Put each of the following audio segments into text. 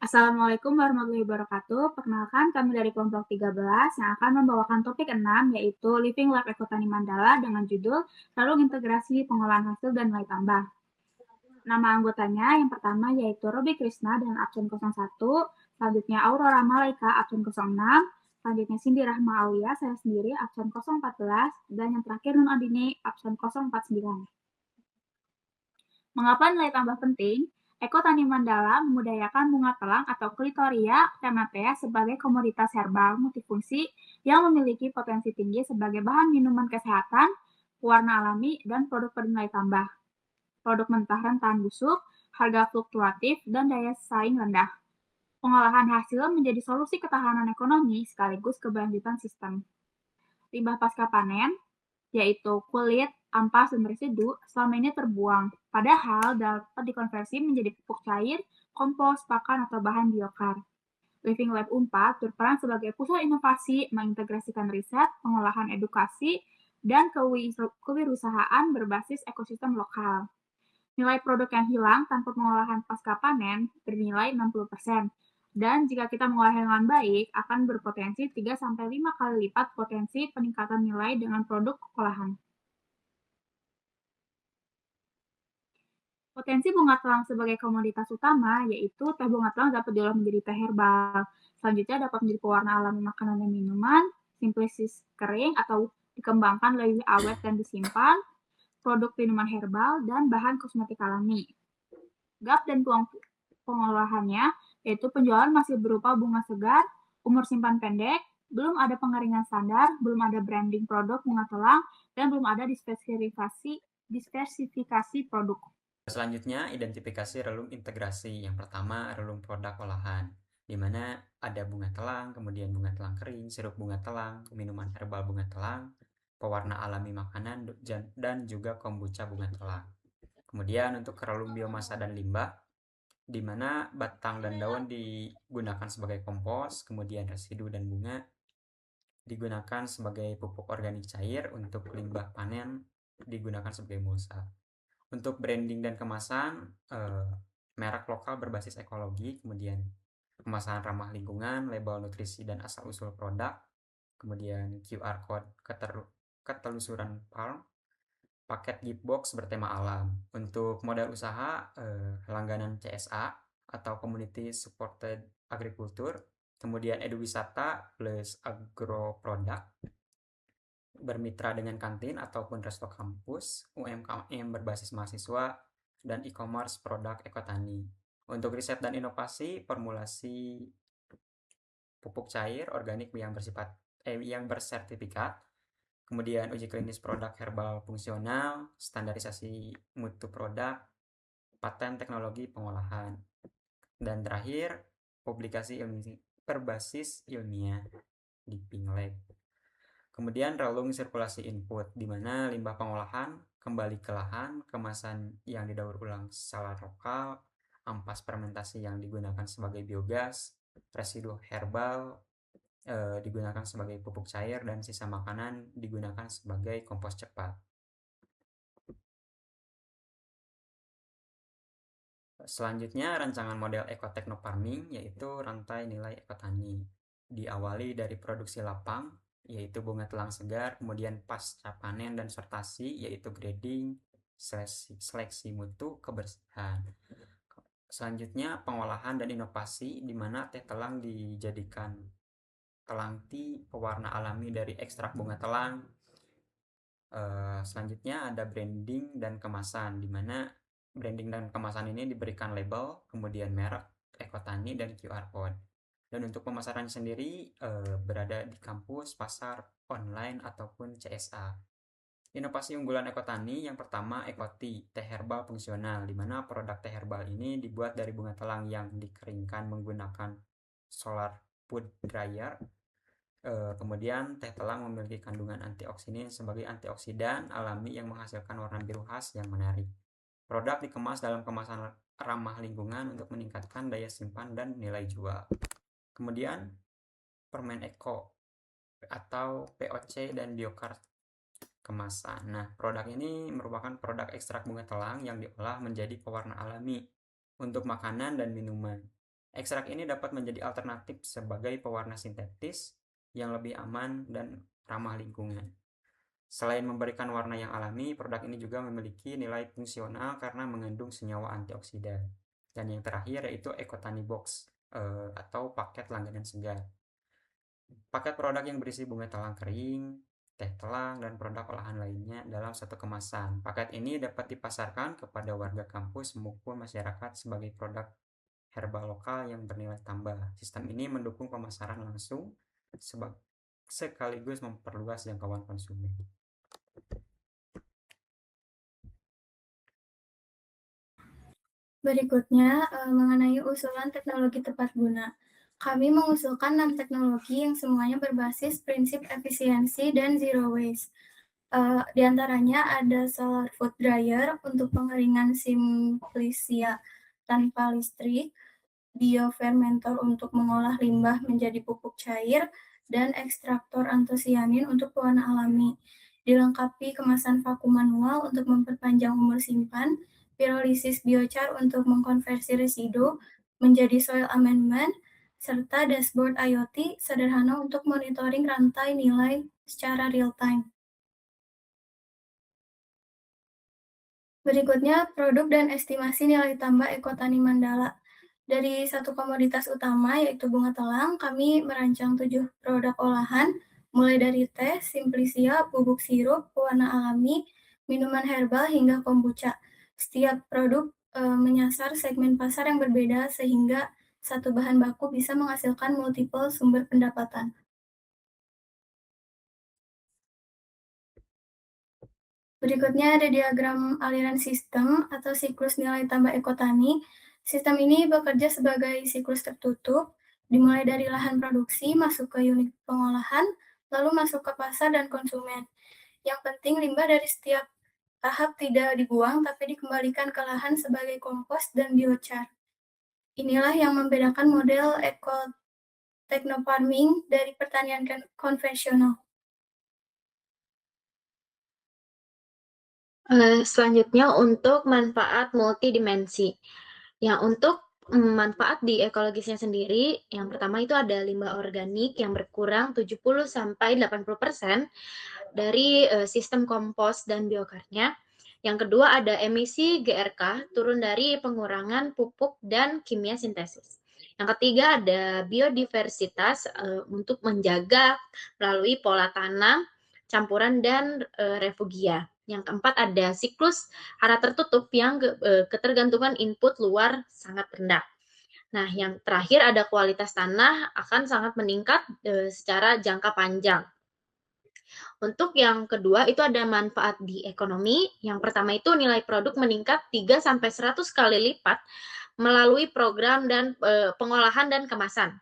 Assalamualaikum warahmatullahi wabarakatuh. Perkenalkan, kami dari kelompok 13 yang akan membawakan topik 6, yaitu Living Lab Ekotani Mandala dengan judul Relung Integrasi Pengolahan Hasil dan Nilai Tambah. Nama anggotanya yang pertama yaitu Robi Krishna dengan absen 01, selanjutnya Aurora Malaika absen 06, selanjutnya Cindy Rahma Aulia, saya sendiri absen 014, dan yang terakhir Nun Adini absen 049. Mengapa nilai tambah penting? Ekotani Mandala memudayakan bunga telang atau Clitoria tematea sebagai komoditas herbal multifungsi yang memiliki potensi tinggi sebagai bahan minuman kesehatan, warna alami, dan produk bernilai tambah. Produk mentah rentan busuk, harga fluktuatif, dan daya saing rendah. Pengolahan hasil menjadi solusi ketahanan ekonomi sekaligus keberlanjutan sistem. Limbah pasca panen, yaitu kulit, ampas, dan residu, selama ini terbuang, padahal dapat dikonversi menjadi pupuk cair, kompos, pakan, atau bahan biokar. Living Lab Unpad berperan sebagai pusat inovasi mengintegrasikan riset, pengolahan edukasi, dan kewirausahaan berbasis ekosistem lokal. Nilai produk yang hilang tanpa pengolahan pasca panen bernilai 60%. Dan jika kita mengolahnya dengan baik, akan berpotensi 3-5 kali lipat potensi peningkatan nilai dengan produk olahan. Potensi bunga telang sebagai komoditas utama, yaitu teh bunga telang dapat diolah menjadi teh herbal. Selanjutnya dapat menjadi pewarna alami makanan dan minuman, simplisis kering atau dikembangkan lebih awet dan disimpan, produk minuman herbal, dan bahan kosmetik alami. Gap dan peluang pengolahannya, yaitu penjualan masih berupa bunga segar, umur simpan pendek, belum ada pengeringan standar, belum ada branding produk bunga telang, dan belum ada diversifikasi produk. Selanjutnya, identifikasi relung integrasi. Yang pertama, relung produk olahan, di mana ada bunga telang, kemudian bunga telang kering, sirup bunga telang, minuman herbal bunga telang, pewarna alami makanan, dan juga kombucha bunga telang. Kemudian untuk relung biomasa dan limbah, di mana batang dan daun digunakan sebagai kompos, kemudian residu dan bunga digunakan sebagai pupuk organik cair, untuk limbah panen digunakan sebagai mulsa. Untuk branding dan kemasan, merek lokal berbasis ekologi, kemudian kemasan ramah lingkungan, label nutrisi dan asal-usul produk, kemudian QR code ketelusuran PALM, paket gift box bertema alam. Untuk modal usaha, langganan CSA atau Community Supported Agriculture, kemudian eduwisata plus agro product, bermitra dengan kantin ataupun resto kampus, UMKM berbasis mahasiswa, dan e-commerce produk ekotani. Untuk riset dan inovasi, formulasi pupuk cair organik yang bersertifikat, kemudian uji klinis produk herbal fungsional, standarisasi mutu produk, paten teknologi pengolahan, dan terakhir publikasi berbasis ilmiah di Pinglab. Kemudian relung sirkulasi input, di mana limbah pengolahan kembali ke lahan, kemasan yang didaur ulang secara lokal, ampas fermentasi yang digunakan sebagai biogas, residu herbal digunakan sebagai pupuk cair, dan sisa makanan digunakan sebagai kompos cepat. Selanjutnya, rancangan model ekotechnofarming, yaitu rantai nilai ekotani. Diawali dari produksi lapang, yaitu bunga telang segar, kemudian pasca panen dan sortasi, yaitu grading, seleksi mutu, kebersihan. Selanjutnya, pengolahan dan inovasi, di mana teh telang dijadikan telang tea, pewarna alami dari ekstrak bunga telang. Selanjutnya ada branding dan kemasan, di mana branding dan kemasan ini diberikan label, kemudian merek, ekotani, dan QR code. Dan untuk pemasaran sendiri berada di kampus, pasar, online, ataupun CSA. Inovasi unggulan ekotani yang pertama, ekoti, teh herbal fungsional, di mana produk teh herbal ini dibuat dari bunga telang yang dikeringkan menggunakan solar food dryer. Kemudian teh telang memiliki kandungan antioksidan sebagai antioksidan alami yang menghasilkan warna biru khas yang menarik. Produk dikemas dalam kemasan ramah lingkungan untuk meningkatkan daya simpan dan nilai jual. Kemudian permen eko atau POC dan biokar kemasan. Nah, produk ini merupakan produk ekstrak bunga telang yang diolah menjadi pewarna alami untuk makanan dan minuman. Ekstrak ini dapat menjadi alternatif sebagai pewarna sintetis yang lebih aman dan ramah lingkungan. Selain memberikan warna yang alami, produk ini juga memiliki nilai fungsional karena mengandung senyawa antioksidan. Dan yang terakhir yaitu Ecotani Box atau paket langganan segar. Paket produk yang berisi bunga telang kering, teh telang, dan produk olahan lainnya dalam satu kemasan. Paket ini dapat dipasarkan kepada warga kampus maupun masyarakat sebagai produk herbal lokal yang bernilai tambah. Sistem ini mendukung pemasaran langsung sekaligus memperluas jangkauan konsumen. Berikutnya, mengenai usulan teknologi tepat guna. Kami mengusulkan 6 teknologi yang semuanya berbasis prinsip efisiensi dan zero waste. Di antaranya ada solar food dryer untuk pengeringan simplisia tanpa listrik, biofermentor untuk mengolah limbah menjadi pupuk cair, dan ekstraktor antosianin untuk pewarna alami. Dilengkapi kemasan vakum manual untuk memperpanjang umur simpan, pirolisis biochar untuk mengkonversi residu menjadi soil amendment, serta dashboard IoT sederhana untuk monitoring rantai nilai secara real time. Berikutnya, produk dan estimasi nilai tambah Ekotani Mandala. Dari satu komoditas utama, yaitu bunga telang, kami merancang 7 produk olahan, mulai dari teh, simplisia, bubuk sirup, pewarna alami, minuman herbal, hingga kombucha. Setiap produk menyasar segmen pasar yang berbeda, sehingga satu bahan baku bisa menghasilkan multiple sumber pendapatan. Berikutnya ada diagram aliran sistem atau siklus nilai tambah ekotani. Sistem ini bekerja sebagai siklus tertutup, dimulai dari lahan produksi, masuk ke unit pengolahan, lalu masuk ke pasar dan konsumen. Yang penting limbah dari setiap tahap tidak dibuang, tapi dikembalikan ke lahan sebagai kompos dan biochar. Inilah yang membedakan model eco-technofarming dari pertanian konvensional. Selanjutnya untuk manfaat multidimensi. Ya, untuk manfaat di ekologisnya sendiri, yang pertama itu ada limbah organik yang berkurang 70-80% dari sistem kompos dan biokarnya. Yang kedua ada emisi GRK turun dari pengurangan pupuk dan kimia sintesis. Yang ketiga ada biodiversitas untuk menjaga melalui pola tanam, campuran, dan refugia. Yang keempat ada siklus hara tertutup yang ketergantungan input luar sangat rendah. Nah, yang terakhir ada kualitas tanah akan sangat meningkat secara jangka panjang. Untuk yang kedua itu ada manfaat di ekonomi. Yang pertama itu nilai produk meningkat 3-100 kali lipat melalui program dan pengolahan dan kemasan.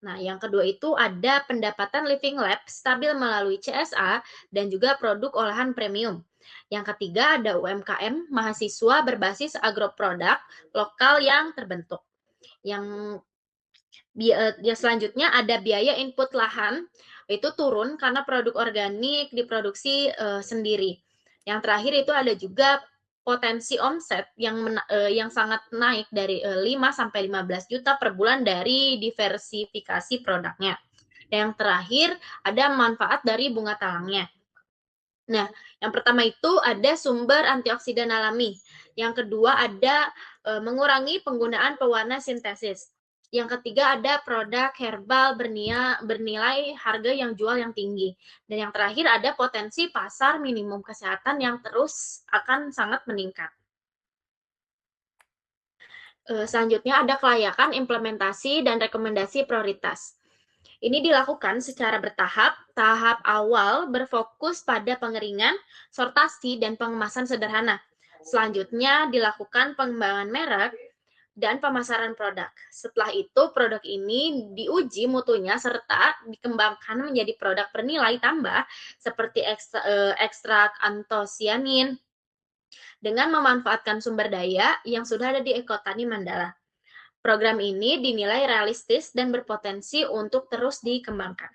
Nah, yang kedua itu ada pendapatan Living Lab stabil melalui CSA dan juga produk olahan premium. Yang ketiga ada UMKM mahasiswa berbasis agroproduk lokal yang terbentuk. Yang selanjutnya ada biaya input lahan itu turun karena produk organik diproduksi sendiri. Yang terakhir itu ada juga potensi omset yang sangat naik dari 5-15 juta per bulan dari diversifikasi produknya. Dan yang terakhir ada manfaat dari bunga talangnya. Nah, yang pertama itu ada sumber antioksidan alami. Yang kedua ada mengurangi penggunaan pewarna sintesis. Yang ketiga ada produk herbal bernilai harga yang jual yang tinggi. Dan yang terakhir ada potensi pasar minimum kesehatan yang terus akan sangat meningkat. Selanjutnya ada kelayakan implementasi dan rekomendasi prioritas. Ini dilakukan secara bertahap. Tahap awal berfokus pada pengeringan, sortasi, dan pengemasan sederhana. Selanjutnya dilakukan pengembangan merek dan pemasaran produk. Setelah itu produk ini diuji mutunya serta dikembangkan menjadi produk bernilai tambah seperti ekstrak antosianin dengan memanfaatkan sumber daya yang sudah ada di Ekotani Mandala. Program ini dinilai realistis dan berpotensi untuk terus dikembangkan.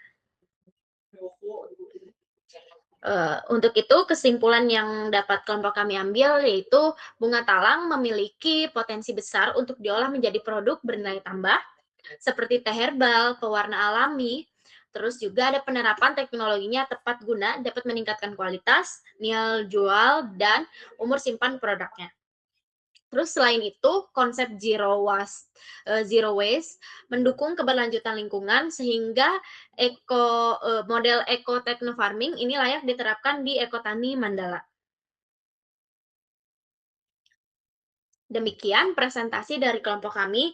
Untuk itu, kesimpulan yang dapat kelompok kami ambil yaitu bunga talang memiliki potensi besar untuk diolah menjadi produk bernilai tambah seperti teh herbal, pewarna alami, terus juga ada penerapan teknologinya tepat guna dapat meningkatkan kualitas, nilai jual, dan umur simpan produknya. Terus selain itu, konsep zero waste mendukung keberlanjutan lingkungan sehingga model eco techno farming ini layak diterapkan di ekotani Mandala. Demikian presentasi dari kelompok kami.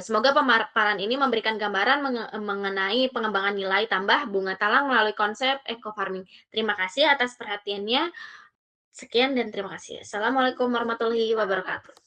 Semoga pemaparan ini memberikan gambaran mengenai pengembangan nilai tambah bunga talang melalui konsep eco farming. Terima kasih atas perhatiannya. Sekian dan terima kasih. Assalamualaikum warahmatullahi wabarakatuh.